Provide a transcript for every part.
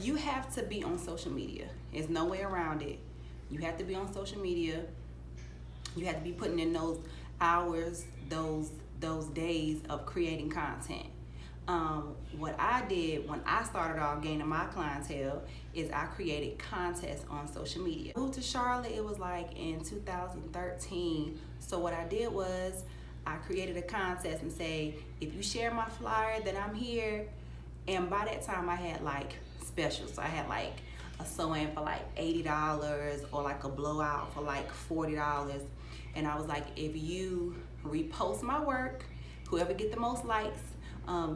You have to be on social media. There's no way around it. You have to be on social media. You have to be putting in those hours, those days of creating content. What I did when I started off gaining my clientele is I created contests on social media. I moved to Charlotte, it was like in 2013. So what I did was I created a contest and say, if you share my flyer, then I'm here. And by that time I had like specials. So I had like a sew-in for like $80 or like a blowout for like $40. And I was like, if you repost my work, whoever get the most likes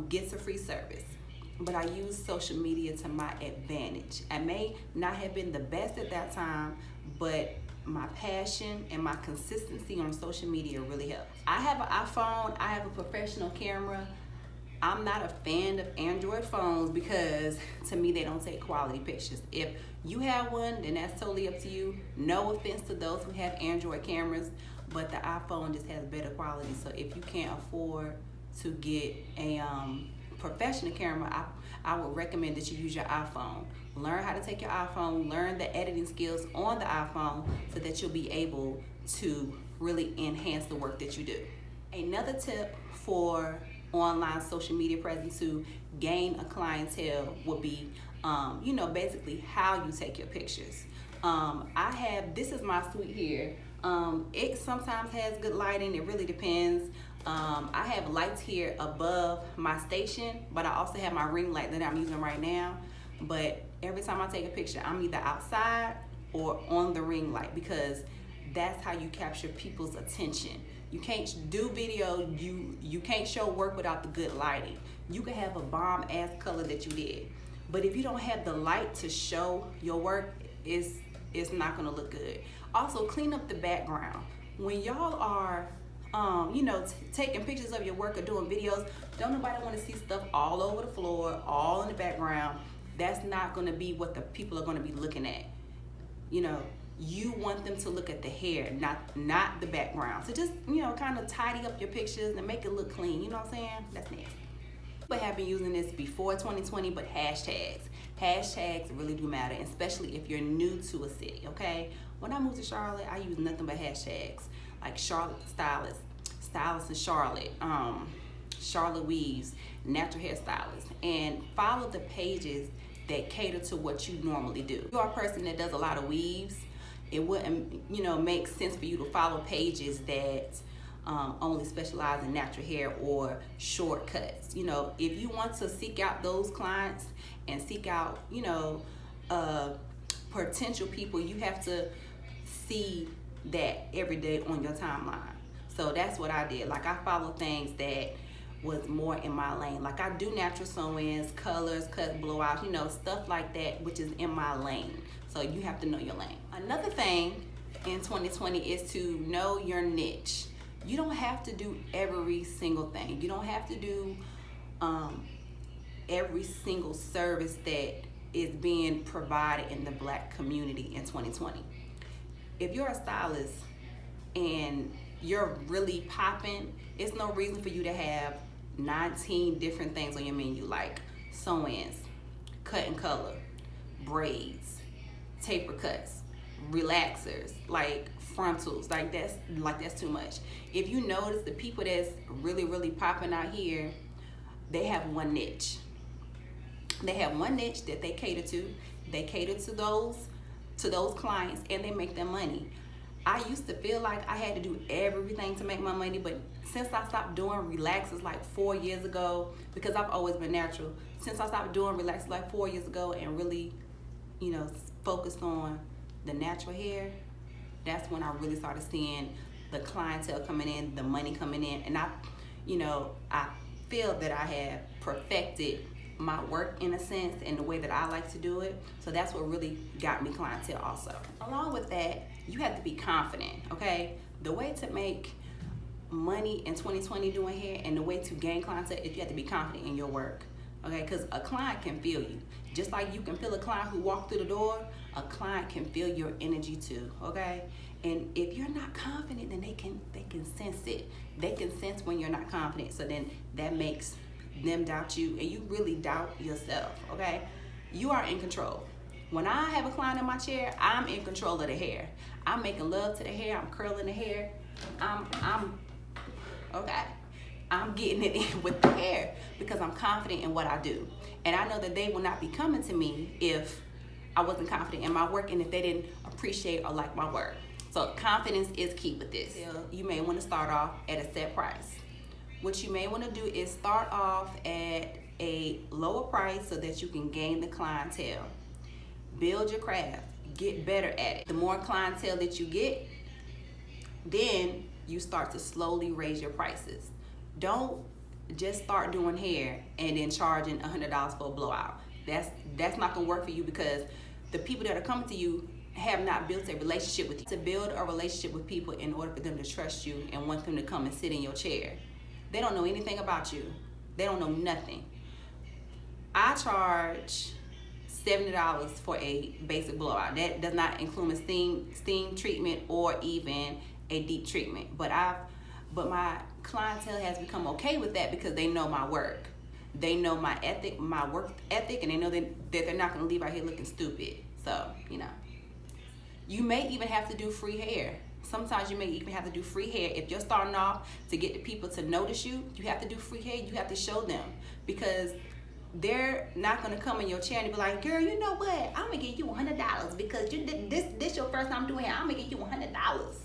gets a free service. But I used social media to my advantage. I may not have been the best at that time, but my passion and my consistency on social media really helped. I have an iPhone, I have a professional camera. I'm not a fan of Android phones because to me they don't take quality pictures. If you have one, then that's totally up to you. No offense to those who have Android cameras, but the iPhone just has better quality. So if you can't afford to get a professional camera, I would recommend that you use your iPhone. Learn how to take your iPhone, learn the editing skills on the iPhone so that you'll be able to really enhance the work that you do. Another tip for online social media presence to gain a clientele would be, basically how you take your pictures. This is my suite here. It sometimes has good lighting, it really depends. I have lights here above my station, but I also have my ring light that I'm using right now. But every time I take a picture, I'm either outside or on the ring light because that's how you capture people's attention. You can't do video, you can't show work without the good lighting. You can have a bomb ass color that you did, but if you don't have the light to show your work, it's not gonna look good. Also, clean up the background. When y'all are taking pictures of your work or doing videos, don't nobody want to see stuff all over the floor, all in the background. That's not going to be what the people are going to be looking at. You want them to look at the hair, not the background. So just, kind of tidy up your pictures and make it look clean. You know what I'm saying? That's nasty. But have been using this before 2020, but hashtags. Hashtags really do matter, especially if you're new to a city, okay? When I moved to Charlotte, I used nothing but hashtags. Like Charlotte Stylist, Stylist in Charlotte, Charlotte Weaves, Natural Hairstylist, and follow the pages that cater to what you normally do. If you're a person that does a lot of weaves, it wouldn't, make sense for you to follow pages that only specialize in natural hair or shortcuts. If you want to seek out those clients and seek out, potential people, you have to see that every day on your timeline. So that's what I did. Like I follow things that was more in my lane. Like I do natural sew-ins, colors, cuts, blowouts, stuff like that, which is in my lane. So you have to know your lane. Another thing in 2020 is to know your niche. You don't have to do every single thing. You don't have to do every single service that is being provided in the Black community in 2020. If you're a stylist and you're really popping, it's no reason for you to have 19 different things on your menu, like sew-ins, cut and color, braids, taper cuts, relaxers, like frontals. Like that's too much. If you notice, the people that's really popping out here, they have one niche. They have one niche that they cater to. They cater to those clients, and they make their money. I used to feel like I had to do everything to make my money, but since I stopped doing relaxers like 4 years ago, because I've always been natural, since I stopped doing relaxers like 4 years ago and really, focused on the natural hair, that's when I really started seeing the clientele coming in, the money coming in, and I feel that I have perfected my work in a sense and the way that I like to do it. So that's what really got me clientele also. Along with that, you have to be confident, okay? The way to make money in 2020 doing hair and the way to gain clientele is you have to be confident in your work, okay? Because a client can feel you. Just like you can feel a client who walked through the door, a client can feel your energy too, okay? And if you're not confident, then they can sense it. They can sense when you're not confident. So then that makes them doubt you, and you really doubt yourself, okay? You are in control. When I have a client in my chair, I'm in control of the hair. I'm making love to the hair. I'm curling the hair. I'm getting it in with the hair because I'm confident in what I do. And I know that they will not be coming to me if I wasn't confident in my work and if they didn't appreciate or like my work. So confidence is key with this. You may want to start off at a set price. What you may want to do is start off at a lower price so that you can gain the clientele. Build your craft, get better at it. The more clientele that you get, then you start to slowly raise your prices. Don't just start doing hair and then charging $100 for a blowout. That's not gonna work for you because the people that are coming to you have not built a relationship with you. To build a relationship with people in order for them to trust you and want them to come and sit in your chair, they don't know anything about you. They don't know nothing. I charge $70 for a basic blowout. That does not include a steam treatment or even a deep treatment. But my clientele has become okay with that because they know my work. They know my ethic, my work ethic, and they know that they're not gonna leave out here looking stupid. So, you know. You may even have to do free hair. Sometimes you may even have to do free hair. If you're starting off to get the people to notice you, you have to do free hair. You have to show them because they're not gonna come in your chair and be like, girl, you know what? I'm gonna give you $100 because this your first time doing hair. I'm gonna give you $100.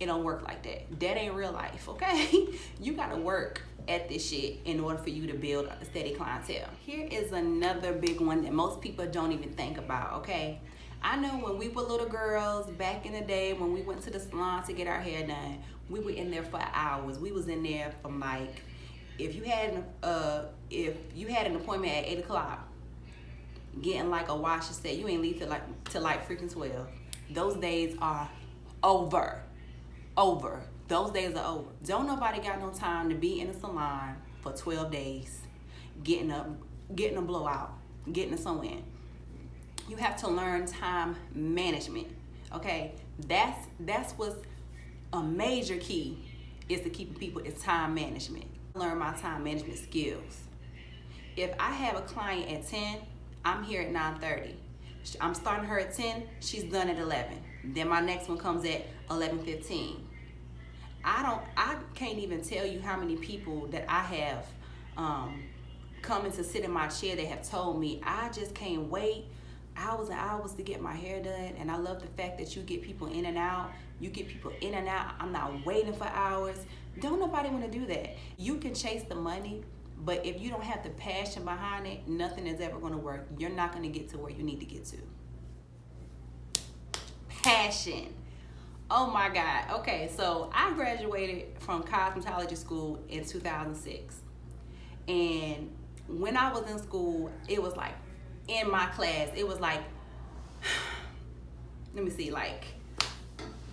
It don't work like that. That ain't real life, okay? You gotta work at this shit in order for you to build a steady clientele. Here is another big one that most people don't even think about, okay? I know when we were little girls back in the day when we went to the salon to get our hair done, we were in there for hours. We was in there from like, if you had an appointment at 8 o'clock, getting like a wash and set, you ain't leave till like freaking 12. Those days are over. Those days are over. Don't nobody got no time to be in a salon for 12 days, getting a blowout, getting a sew-in. You have to learn time management, okay? That's what's a major key is to keeping people is time management. Learn my time management skills. If I have a client at 10, I'm here at 9:30. I'm starting her at 10, she's done at 11. Then my next one comes at 11:15. I can't even tell you how many people that I have coming to sit in my chair that have told me, I just can't wait hours and hours to get my hair done. And I love the fact that you get people in and out. You get people in and out. I'm not waiting for hours. Don't nobody want to do that. You can chase the money, but if you don't have the passion behind it, nothing is ever going to work. You're not going to get to where you need to get to. Passion. Oh my God. Okay, so I graduated from cosmetology school in 2006. And when I was in school, it was like, in my class, it was like, let me see, like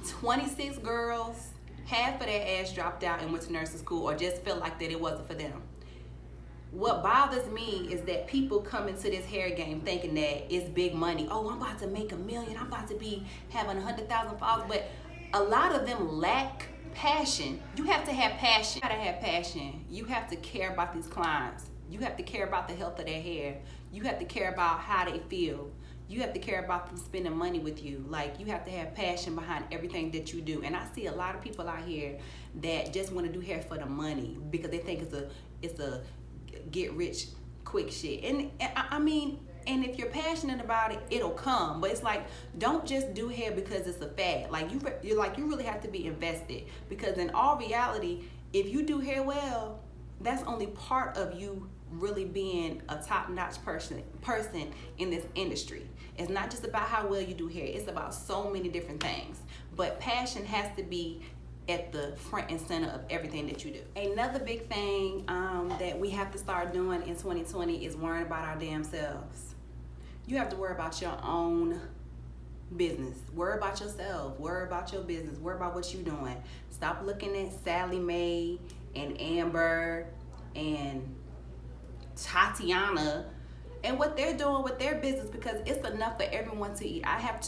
26 girls, half of their ass dropped out and went to nursing school or just felt like that it wasn't for them. What bothers me is that people come into this hair game thinking that it's big money. Oh, I'm about to make $1 million. I'm about to be having 100,000 followers. But a lot of them lack passion. You have to have passion. You gotta have passion. You have to care about these clients. You have to care about the health of their hair. You have to care about how they feel. You have to care about them spending money with you. Like, you have to have passion behind everything that you do. And I see a lot of people out here that just want to do hair for the money because they think it's a get rich quick shit. And I mean, and if you're passionate about it, it'll come. But it's like, don't just do hair because it's a fad. Like, you really have to be invested, because in all reality, if you do hair well, that's only part of you really being a top-notch person in this industry. It's not just about how well you do hair. It's about so many different things. But passion has to be at the front and center of everything that you do. Another big thing that we have to start doing in 2020 is worrying about our damn selves. You have to worry about your own business. Worry about yourself. Worry about your business. Worry about what you're doing. Stop looking at Sally Mae and Amber and Tatiana and what they're doing with their business, because it's enough for everyone to eat. I had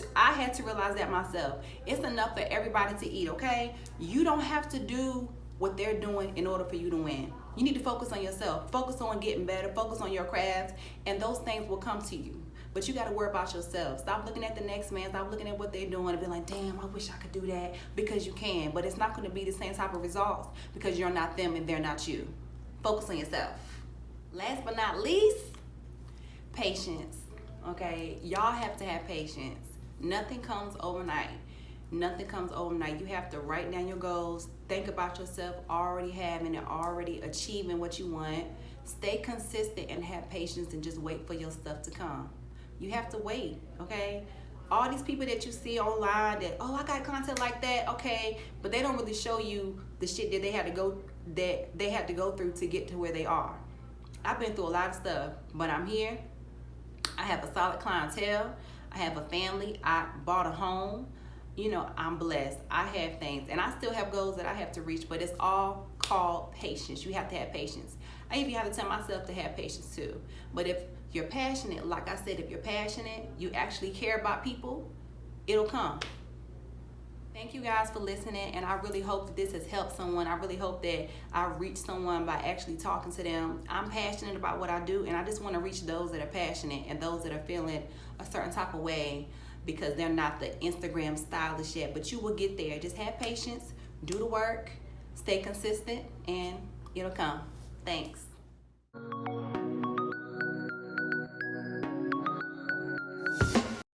to realize that myself. It's enough for everybody to eat, okay? You don't have to do what they're doing in order for you to win. You need to focus on yourself. Focus on getting better. Focus on your craft, and those things will come to you. But you got to worry about yourself. Stop looking at the next man. Stop looking at what they're doing and be like, damn, I wish I could do that, because you can. But it's not going to be the same type of results because you're not them and they're not you. Focus on yourself. Last but not least, patience. Okay, y'all have to have patience. Nothing comes overnight. Nothing comes overnight. You have to write down your goals, think about yourself already having and already achieving what you want. Stay consistent and have patience and just wait for your stuff to come. You have to wait, okay? All these people that you see online that, oh, I got content like that, okay, but they don't really show you the shit that they had to go through to get to where they are. I've been through a lot of stuff, but I'm here. I have a solid clientele. I have a family. I bought a home. You know, I'm blessed. I have things, and I still have goals that I have to reach, but it's all called patience. You have to have patience. I even have to tell myself to have patience too. But if you're passionate, like I said, if you're passionate, you actually care about people, it'll come. Thank you guys for listening, and I really hope that this has helped someone. I really hope that I reach someone by actually talking to them. I'm passionate about what I do, and I just want to reach those that are passionate and those that are feeling a certain type of way because they're not the Instagram stylist yet. But you will get there. Just have patience, do the work, stay consistent, and it'll come. Thanks.